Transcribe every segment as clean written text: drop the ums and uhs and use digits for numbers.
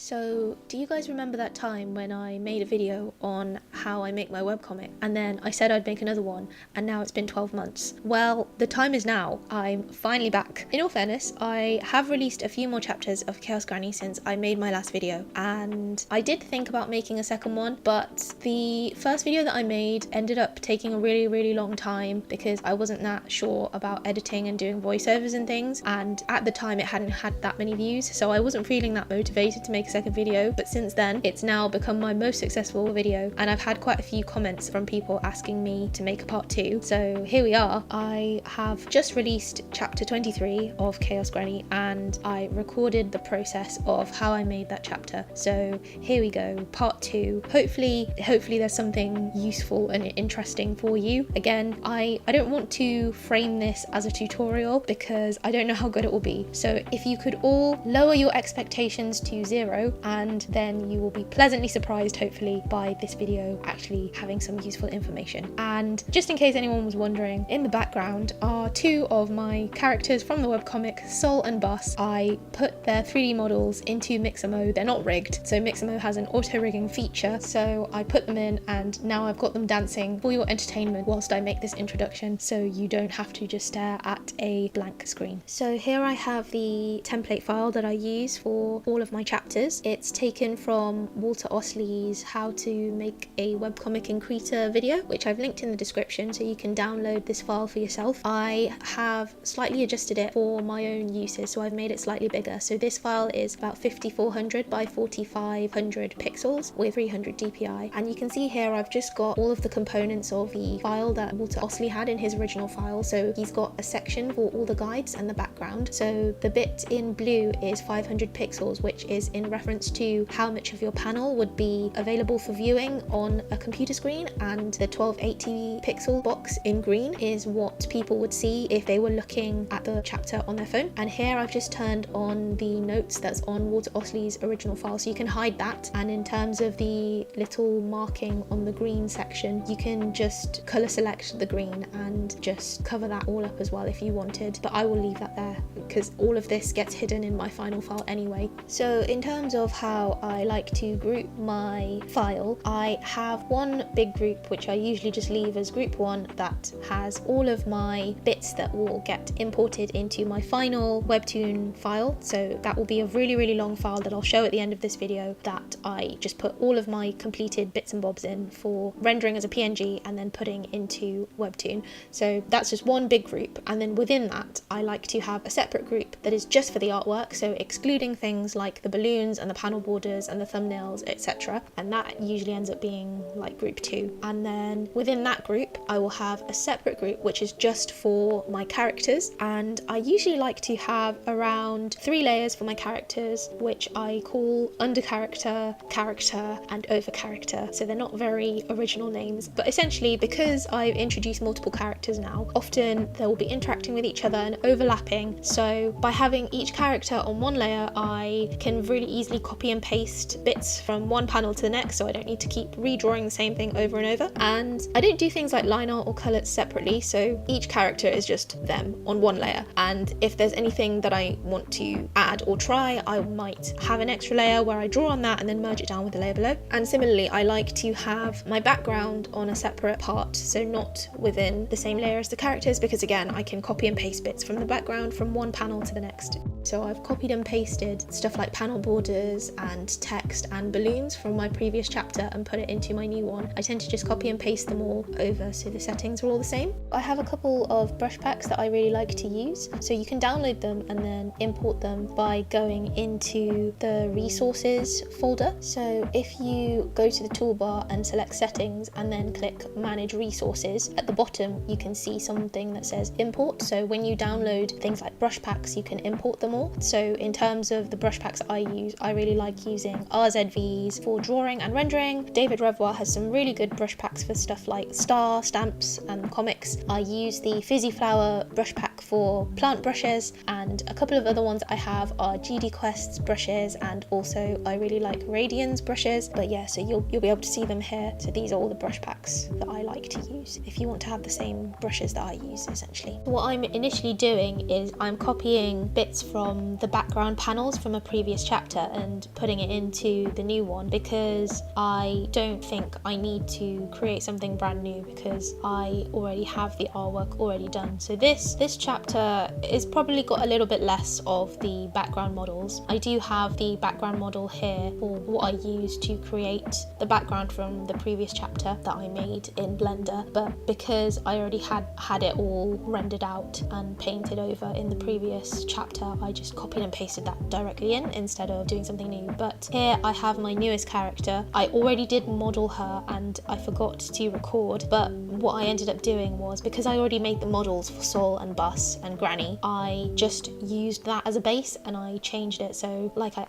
So, do you guys remember that time when I made a video on how I make my webcomic, and then I said I'd make another one, and now it's been 12 months? Well, the time is now. I'm finally back. In all fairness, I have released a few more chapters of Chaos Granny since I made my last video, and I did think about making a second one, but the first video that I made ended up taking a really long time because I wasn't that sure about editing and doing voiceovers and things, and at the time it hadn't had that many views, so I wasn't feeling that motivated to make a second video. But since then, it's now become my most successful video, and I've had quite a few comments from people asking me to make a part 2. So here we are. I have just released chapter 23 of Chaos Granny, and I recorded the process of how I made that chapter. So here we go, part 2. Hopefully there's something useful and interesting for you. Again, I don't want to frame this as a tutorial because I don't know how good it will be. So if you could all lower your expectations to 0, and then you will be pleasantly surprised, hopefully, by this video actually having some useful information. And just in case anyone was wondering, in the background are 2 of my characters from the webcomic, Sol and Bus. I put their 3D models into Mixamo. They're not rigged, so Mixamo has an auto rigging feature, so I put them in, and now I've got them dancing for your entertainment whilst I make this introduction, so you don't have to just stare at a blank screen. So here I have the template file that I use for all of my chapters. It's taken from Walter Ostley's How to Make a Webcomic in Krita video, which I've linked in the description, so you can download this file for yourself. I have slightly adjusted it for my own uses, so I've made it slightly bigger. So this file is about 5400 by 4500 pixels with 300 dpi, and you can see here I've just got all of the components of the file that Walter Ostley had in his original file. So he's got a section for all the guides and the background. So the bit in blue is 500 pixels, which is in reference to how much of your panel would be available for viewing on a computer screen, and the 1280 pixel box in green is what people would see if they were looking at the chapter on their phone. And here I've just turned on the notes that's on Walter Ostley's original file, so you can hide that. And in terms of the little marking on the green section, you can just color select the green and just cover that all up as well if you wanted, but I will leave that there because all of this gets hidden in my final file anyway. So in terms of how I like to group my file, I have one big group which I usually just leave as group 1 that has all of my bits that will get imported into my final webtoon file. So that will be a really long file that I'll show at the end of this video, that I just put all of my completed bits and bobs in for rendering as a PNG and then putting into webtoon. So that's just one big group, and then within that I like to have a separate group that is just for the artwork, so excluding things like the balloons and the panel borders and the thumbnails, etc. And that usually ends up being like group 2. And then within that group I will have a separate group which is just for my characters, and I usually like to have around 3 layers for my characters, which I call under character, character and over character. So they're not very original names, but essentially because I've introduced multiple characters now, often they will be interacting with each other and overlapping. So by having each character on one layer, I can really easily copy and paste bits from one panel to the next, so I don't need to keep redrawing the same thing over and over. And I don't do things like line art or colours separately, so each character is just them on one layer, and if there's anything that I want to add or try, I might have an extra layer where I draw on that and then merge it down with the layer below. And similarly, I like to have my background on a separate part, so not within the same layer as the characters, because again I can copy and paste bits from the background from one panel to the next. So I've copied and pasted stuff like panel borders and text and balloons from my previous chapter and put it into my new one. I tend to just copy and paste them all over so the settings are all the same. I have a couple of brush packs that I really like to use, so you can download them and then import them by going into the resources folder. So if you go to the toolbar and select settings and then click manage resources, at the bottom you can see something that says import. So when you download things like brush packs, you can import them all. So in terms of the brush packs I use, I really like using RZVs for drawing and rendering, David Rev Repertoire has some really good brush packs for stuff like star, stamps and comics. I use the Fizzy Flower brush pack for plant brushes, and a couple of other ones I have are GD Quest's brushes, and also I really like Radian's brushes. But yeah, so you'll be able to see them here. So these are all the brush packs that I like to use if you want to have the same brushes that I use, essentially. What I'm initially doing is I'm copying bits from the background panels from a previous chapter and putting it into the new one, because I don't think I need to create something brand new because I already have the artwork already done. So this chapter is probably got a little bit less of the background models. I do have the background model here for what I used to create the background from the previous chapter that I made in Blender, but because I already had it all rendered out and painted over in the previous chapter, I just copied and pasted that directly in instead of doing something new. But here I have my newest character. I already did model her and I forgot to record, but what I ended up doing was, because I already made the models for Sol and Bus and Granny, I just used that as a base and I changed it. So like I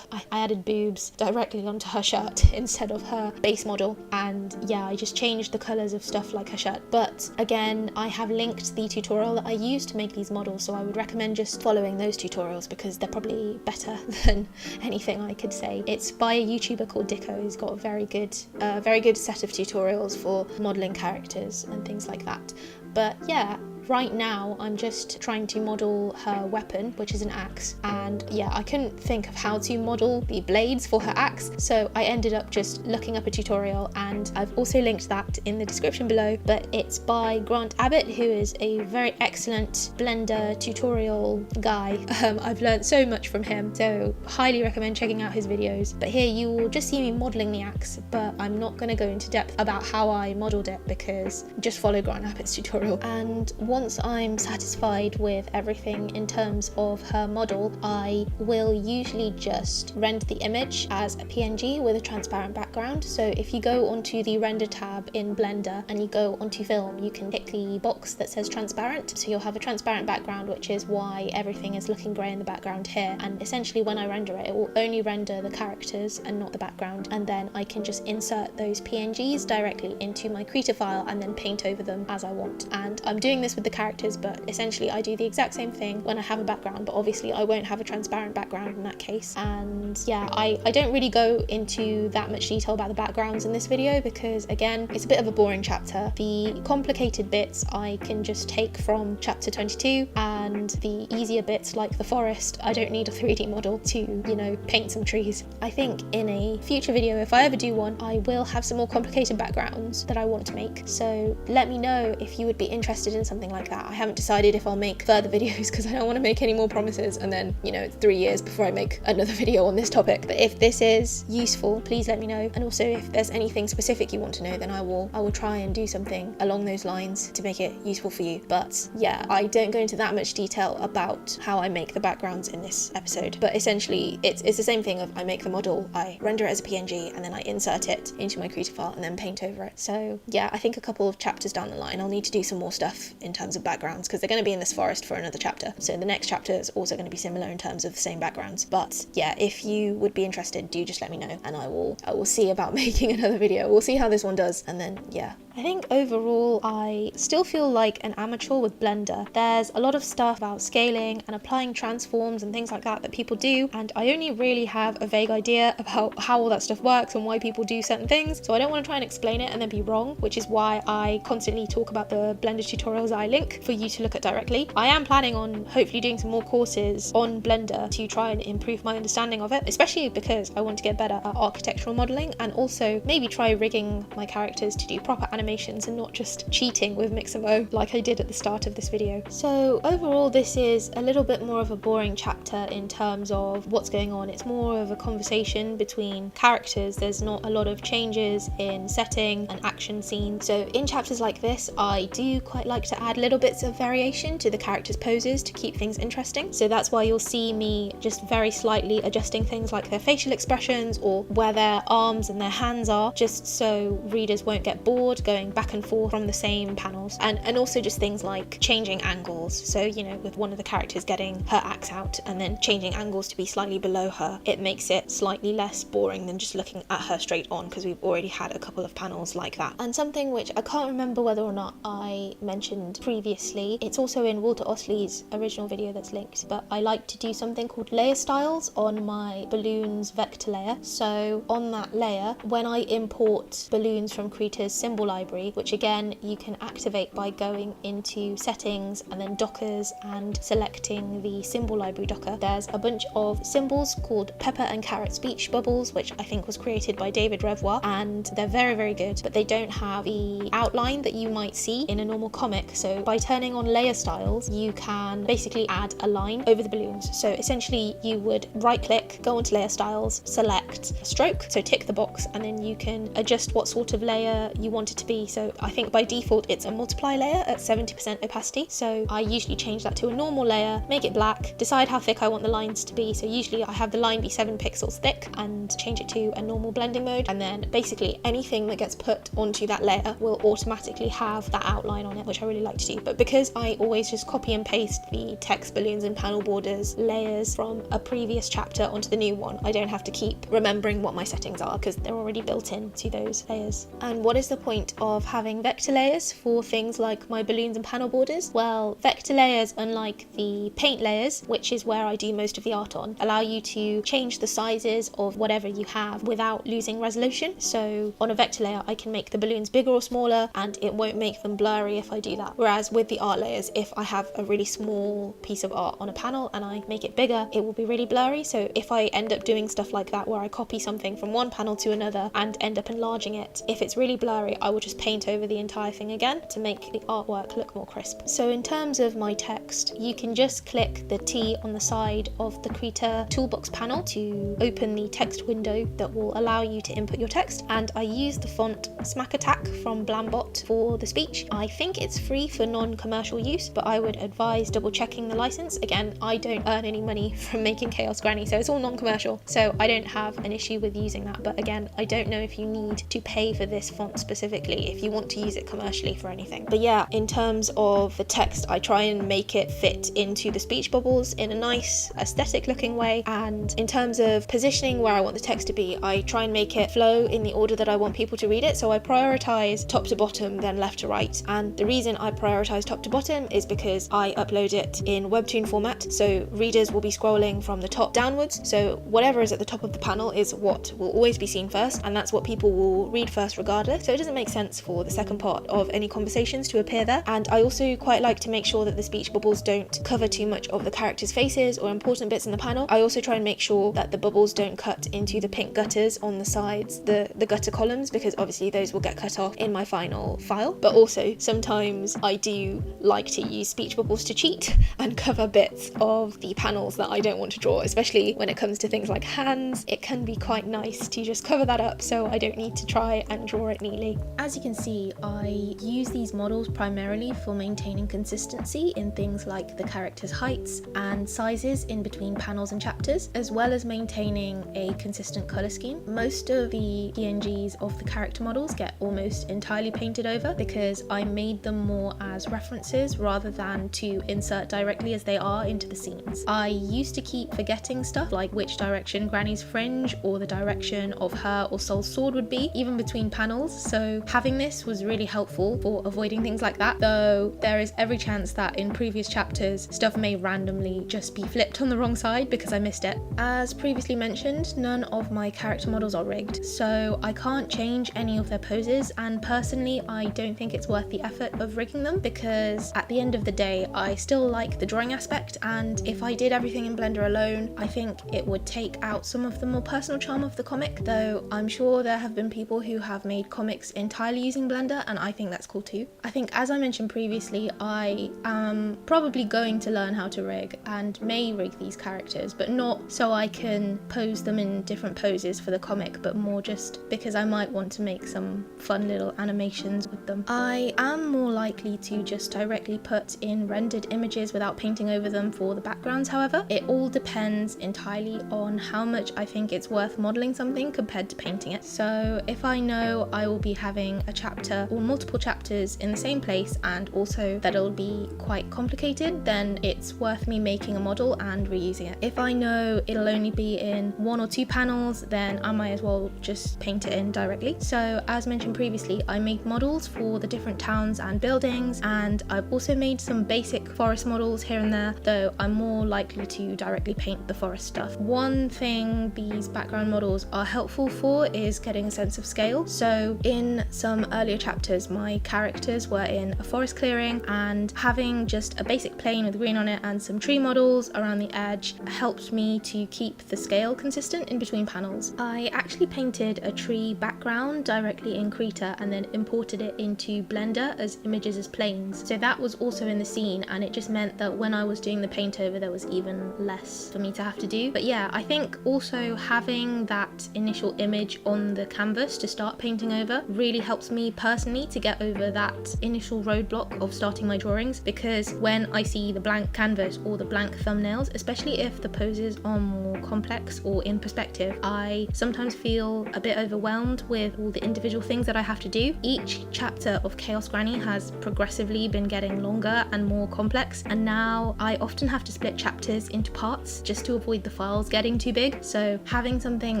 added boobs directly onto her shirt instead of her base model, and yeah, I just changed the colours of stuff like her shirt. But again, I have linked the tutorial that I used to make these models, so I would recommend just following those tutorials because they're probably better than anything I could say. It's by a YouTuber called Dicko. He's got a very good set of tutorials for modelling characters and things like that. But yeah, right now I'm just trying to model her weapon, which is an axe, and yeah, I couldn't think of how to model the blades for her axe, so I ended up just looking up a tutorial, and I've also linked that in the description below. But it's by Grant Abbott, who is a very excellent Blender tutorial guy. I've learned so much from him, so highly recommend checking out his videos. But here you will just see me modeling the axe, but I'm not going to go into depth about how I modeled it because just follow Grant Abbott's tutorial. And once I'm satisfied with everything in terms of her model, I will usually just render the image as a PNG with a transparent background. So if you go onto the render tab in Blender and you go onto film, you can pick the box that says transparent. So you'll have a transparent background, which is why everything is looking grey in the background here. And essentially when I render it, it will only render the characters and not the background. And then I can just insert those PNGs directly into my Krita file and then paint over them as I want. And I'm doing this with the characters, but essentially I do the exact same thing when I have a background, but obviously I won't have a transparent background in that case. And yeah, I don't really go into that much detail about the backgrounds in this video because again, it's a bit of a boring chapter. The complicated bits I can just take from chapter 22, and the easier bits like the forest, I don't need a 3D model to, you know, paint some trees. I think in a future video, if I ever do one, I will have some more complicated backgrounds that I want to make. So let me know if you would be interested in something like that. I haven't decided if I'll make further videos because I don't want to make any more promises and then, you know, it's 3 years before I make another video on this topic. But if this is useful, please let me know. And also if there's anything specific you want to know, then I will try and do something along those lines to make it useful for you. But yeah, I don't go into that much detail about how I make the backgrounds in this episode. But essentially it's the same thing of I make the model, I render it as a PNG, and then I insert it into my Krita file and then paint over it. So yeah, I think a couple of chapters down the line I'll need to do some more stuff in terms of backgrounds because they're going to be in this forest for another chapter. So the next chapter is also going to be similar in terms of the same backgrounds. But yeah, if you would be interested, do just let me know and I will see about making another video. We'll see how this one does, and then yeah. I think overall I still feel like an amateur with Blender. There's a lot of stuff about scaling and applying transforms and things like that people do, and I only really have a vague idea about how all that stuff works and why people do certain things, so I don't want to try and explain it and then be wrong, which is why I constantly talk about the Blender tutorials I link for you to look at directly. I am planning on hopefully doing some more courses on Blender to try and improve my understanding of it, especially because I want to get better at architectural modelling and also maybe try rigging my characters to do proper animations and not just cheating with Mix-a-Mo like I did at the start of this video. So overall this is a little bit more of a boring chapter in terms of what's going on. It's more of a conversation between characters. There's not a lot of changes in setting and action scenes. So in chapters like this I do quite like to add add little bits of variation to the characters' poses to keep things interesting. So that's why you'll see me just very slightly adjusting things like their facial expressions or where their arms and their hands are, just so readers won't get bored going back and forth from the same panels. And also just things like changing angles. So, you know, with one of the characters getting her axe out and then changing angles to be slightly below her, it makes it slightly less boring than just looking at her straight on, because we've already had a couple of panels like that. And something which I can't remember whether or not I mentioned previously, it's also in Walter Ostley's original video that's linked, but I like to do something called layer styles on my balloons vector layer. So on that layer, when I import balloons from Krita's symbol library, which again you can activate by going into settings and then dockers and selecting the symbol library docker, there's a bunch of symbols called pepper and carrot speech bubbles, which I think was created by David Revoir, and they're very, very good, but they don't have the outline that you might see in a normal comic. So by turning on layer styles, you can basically add a line over the balloons. So essentially you would right click, go onto layer styles, select stroke, so tick the box, and then you can adjust what sort of layer you want it to be. So I think by default it's a multiply layer at 70% opacity. So I usually change that to a normal layer, make it black, decide how thick I want the lines to be. So usually I have the line be 7 pixels thick and change it to a normal blending mode, and then basically anything that gets put onto that layer will automatically have that outline on it, which I really like to do. But because I always just copy and paste the text, balloons and panel borders layers from a previous chapter onto the new one, I don't have to keep remembering what my settings are because they're already built into those layers. And what is the point of having vector layers for things like my balloons and panel borders? Well, vector layers, unlike the paint layers, which is where I do most of the art on, allow you to change the sizes of whatever you have without losing resolution. So on a vector layer I can make the balloons bigger or smaller and it won't make them blurry if I do that. Whereas with the art layers, if I have a really small piece of art on a panel and I make it bigger, it will be really blurry. So if I end up doing stuff like that where I copy something from one panel to another and end up enlarging it, if it's really blurry, I will just paint over the entire thing again to make the artwork look more crisp. So in terms of my text, you can just click the T on the side of the Krita toolbox panel to open the text window that will allow you to input your text, and I use the font Smack Attack from Blambot for the speech. I think it's free for non-commercial use, but I would advise double checking the license. Again, I don't earn any money from making Chaos Granny, so it's all non-commercial, so I don't have an issue with using that. But again, I don't know if you need to pay for this font specifically if you want to use it commercially for anything. But yeah, in terms of the text, I try and make it fit into the speech bubbles in a nice aesthetic looking way, and in terms of positioning where I want the text to be, I try and make it flow in the order that I want people to read it. So I prioritize top to bottom, then left to right. And the reason I prioritize top to bottom is because I upload it in Webtoon format, so readers will be scrolling from the top downwards. So whatever is at the top of the panel is what will always be seen first, and that's what people will read first regardless. So it doesn't make sense for the second part of any conversations to appear there. And I also quite like to make sure that the speech bubbles don't cover too much of the characters' faces or important bits in the panel. I also try and make sure that the bubbles don't cut into the pink gutters on the sides, the gutter columns, because obviously those will get cut off in my final file. But also sometimes I do like to use speech bubbles to cheat and cover bits of the panels that I don't want to draw, especially when it comes to things like hands. It can be quite nice to just cover that up so I don't need to try and draw it neatly. As you can see, I use these models primarily for maintaining consistency in things like the characters' heights and sizes in between panels and chapters, as well as maintaining a consistent colour scheme. Most of the PNGs of the character models get almost entirely painted over because I made them more as references rather than to insert directly as they are into the scenes. I used to keep forgetting stuff like which direction Granny's fringe or the direction of her or Sol's sword would be, even between panels, so having this was really helpful for avoiding things like that, though there is every chance that in previous chapters stuff may randomly just be flipped on the wrong side because I missed it. As previously mentioned, none of my character models are rigged, so I can't change any of their poses, and personally I don't think it's worth the effort of rigging them because at the end of the day I still like the drawing aspect, and if I did everything in Blender alone I think it would take out some of the more personal charm of the comic, though I'm sure there have been people who have made comics entirely using Blender and I think that's cool too. I think, as I mentioned previously, I am probably going to learn how to rig and may rig these characters, but not so I can pose them in different poses for the comic, but more just because I might want to make some fun little animations with them. I am more likely to just directly put in rendered images without painting over them for the backgrounds. However, it all depends entirely on how much I think it's worth modeling something compared to painting it. So if I know I will be having a chapter or multiple chapters in the same place, and also that it'll be quite complicated, then it's worth me making a model and reusing it. If I know it'll only be in 1 or 2 panels, then I might as well just paint it in directly. So as mentioned previously, I make models for the different towns and buildings, and I've also made some basic forest models here and there, though I'm more likely to directly paint the forest stuff. One thing these background models are helpful for is getting a sense of scale. So in some earlier chapters, my characters were in a forest clearing, and having just a basic plane with green on it and some tree models around the edge helped me to keep the scale consistent in between panels. I actually painted a tree background directly in Krita and then imported it into Blender as images as planes. So that was also in the scene, and it just meant that when I was doing the paint over, there was even less for me to have to do. But yeah, I think also having that initial image on the canvas to start painting over really helps me personally to get over that initial roadblock of starting my drawings, because when I see the blank canvas or the blank thumbnails, especially if the poses are more complex or in perspective, I sometimes feel a bit overwhelmed with all the individual things that I have to do. Each chapter of Chaos Granny has progressively been getting longer and more complex, and now I often have to split chapters into parts just to avoid the files getting too big. So having something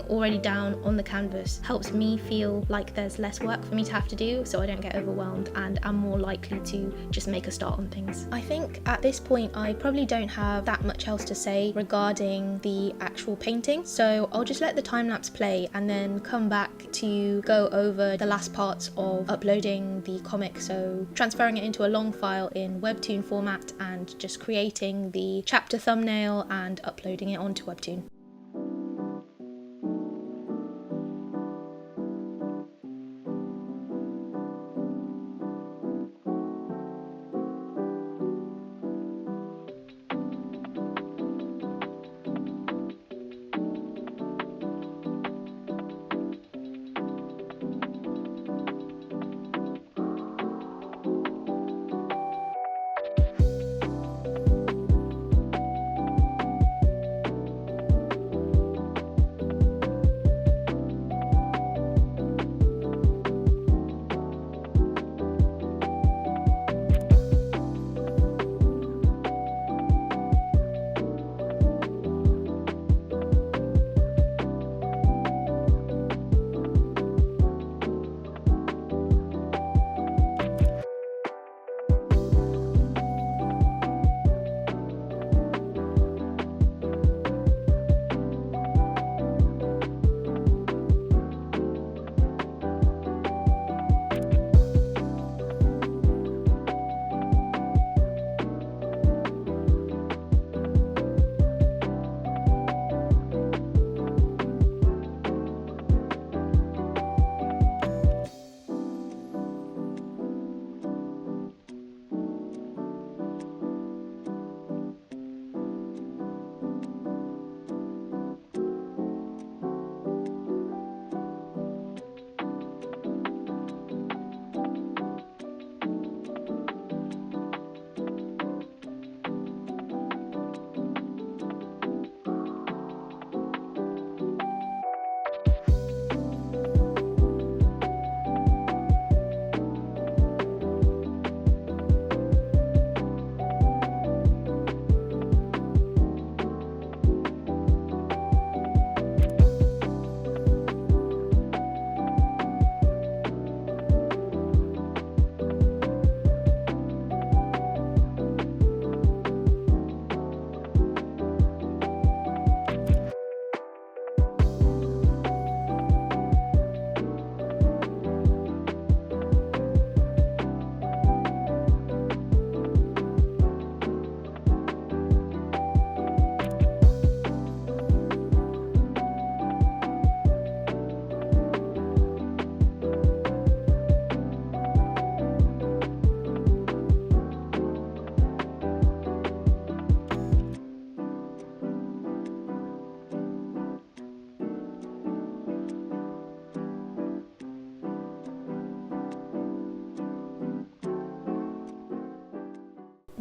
already down on the canvas helps me feel like there's less work for me to have to do, so I don't get overwhelmed and I'm more likely to just make a start on things. I think at this point I probably don't have that much else to say regarding the actual painting, so I'll just let the time-lapse play and then come back to go over the last parts of uploading the comic, so transferring it into a long file in Webtoon format and just creating the chapter thumbnail and uploading it onto Webtoon.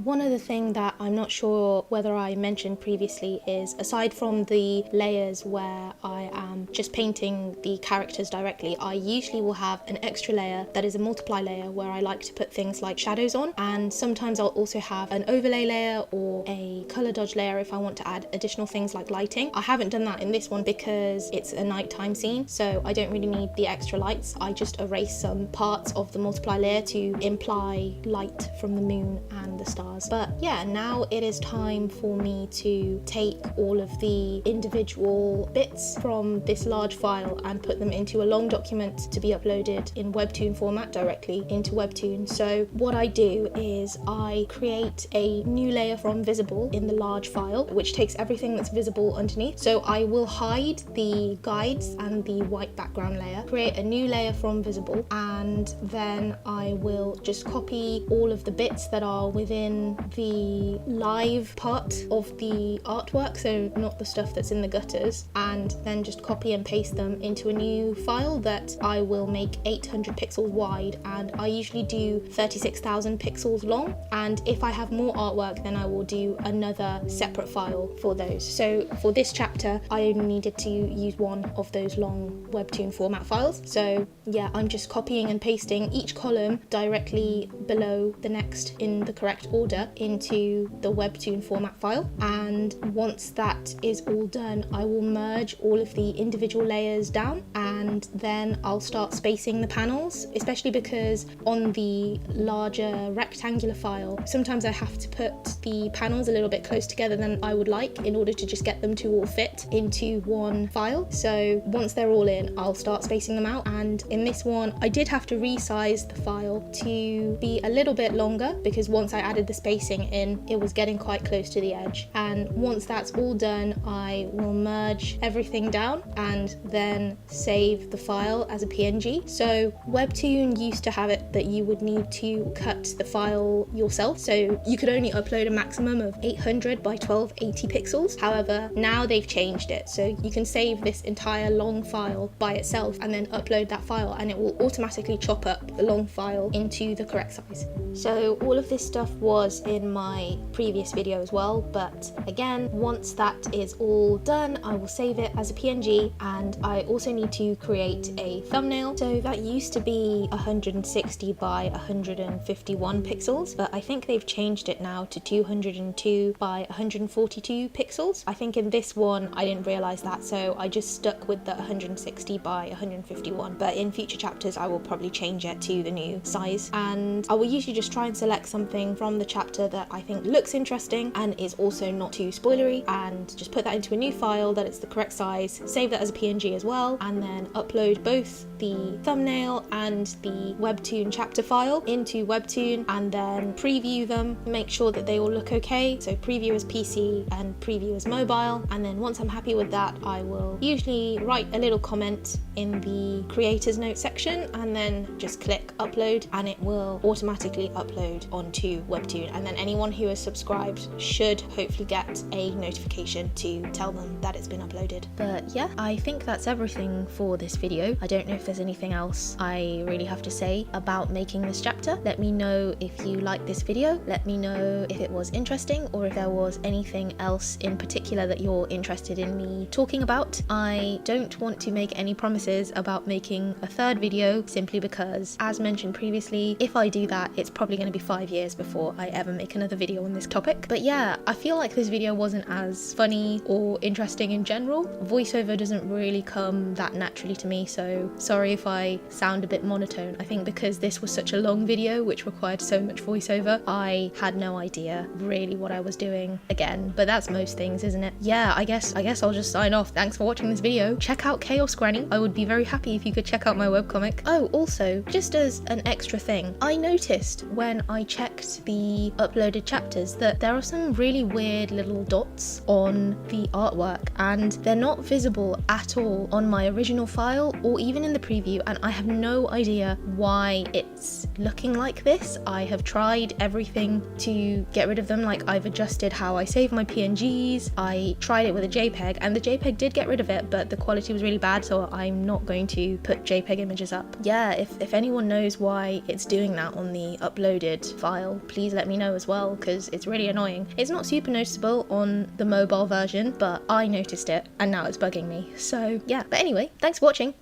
one other thing that I'm not sure whether I mentioned previously is, aside from the layers where I am just painting the characters directly, I usually will have an extra layer that is a multiply layer where I like to put things like shadows on, and sometimes I'll also have an overlay layer or a color dodge layer if I want to add additional things like lighting. I haven't done that in this one because it's a nighttime scene, so I don't really need the extra lights. I just erase some parts of the multiply layer to imply light from the moon and the stars. But yeah, now it is time for me to take all of the individual bits from this large file and put them into a long document to be uploaded in Webtoon format directly into Webtoon. So what I do is I create a new layer from visible in the large file, which takes everything that's visible underneath. So I will hide the guides and the white background layer, create a new layer from visible, and then I will just copy all of the bits that are within the live part of the artwork, so not the stuff that's in the gutters, and then just copy and paste them into a new file that I will make 800 pixels wide, and I usually do 36,000 pixels long, and if I have more artwork then I will do another separate file for those. So for this chapter I only needed to use one of those long Webtoon format files. So yeah, I'm just copying and pasting each column directly below the next in the correct order into the Webtoon format file, and once that is all done I will merge all of the individual layers down, and then I'll start spacing the panels, especially because on the larger rectangular file sometimes I have to put the panels a little bit close together than I would like in order to just get them to all fit into one file. So once they're all in, I'll start spacing them out, and in this one I did have to resize the file to be a little bit longer because once I added the spacing in it was getting quite close to the edge. And once that's all done I will merge everything down and then save the file as a PNG. So Webtoon used to have it that you would need to cut the file yourself, so you could only upload a maximum of 800 by 1280 pixels. However, now they've changed it, so you can save this entire long file by itself and then upload that file, and it will automatically chop up the long file into the correct size. So all of this stuff was in my previous video as well, but again, once that is all done I will save it as a PNG, and I also need to create a thumbnail. So that used to be 160 by 151 pixels, but I think they've changed it now to 202 by 142 pixels. I think in this one I didn't realize that, so I just stuck with the 160 by 151, but in future chapters I will probably change it to the new size, and I will usually just try and select something from the chapter that I think looks interesting and is also not too spoilery, and just put that into a new file that it's the correct size, save that as a PNG as well, and then upload both the thumbnail and the Webtoon chapter file into Webtoon, and then preview them, make sure that they all look okay. So preview as PC and preview as mobile, and then once I'm happy with that I will usually write a little comment in the creators note section and then just click upload, and it will automatically upload onto Webtoon, and then anyone who is subscribed should hopefully get a notification to tell them that it's been uploaded. But yeah, I think that's everything for this video. I don't know if there's anything else I really have to say about making this chapter. Let me know if you like this video, let me know if it was interesting or if there was anything else in particular that you're interested in me talking about. I don't want to make any promises about making a third video simply because, as mentioned previously, if I do that it's probably going to be 5 years before I ever make another video on this topic. But yeah, I feel like this video wasn't as funny or interesting in general. Voiceover doesn't really come that naturally to me, so sorry if I sound a bit monotone. I think because this was such a long video which required so much voiceover, I had no idea really what I was doing again, but that's most things, isn't it? Yeah, I guess I'll just sign off. Thanks for watching this video. Check out Chaos Granny. I would be very happy if you could check out my webcomic. Oh, also, just as an extra thing, I noticed when I checked the uploaded chapters that there are some really weird little dots on the artwork and they're not visible at all on my original file or even in the preview, and I have no idea why it's looking like this. I have tried everything to get rid of them. Like, I've adjusted how I save my PNGs, I tried it with a JPEG, and the JPEG did get rid of it, but the quality was really bad, so I'm not going to put JPEG images up. Yeah, if anyone knows why it's doing that on the uploaded file, please let me know as well, because it's really annoying. It's not super noticeable on the mobile version, but I noticed it and now it's bugging me. So yeah, but anyway, thanks for watching.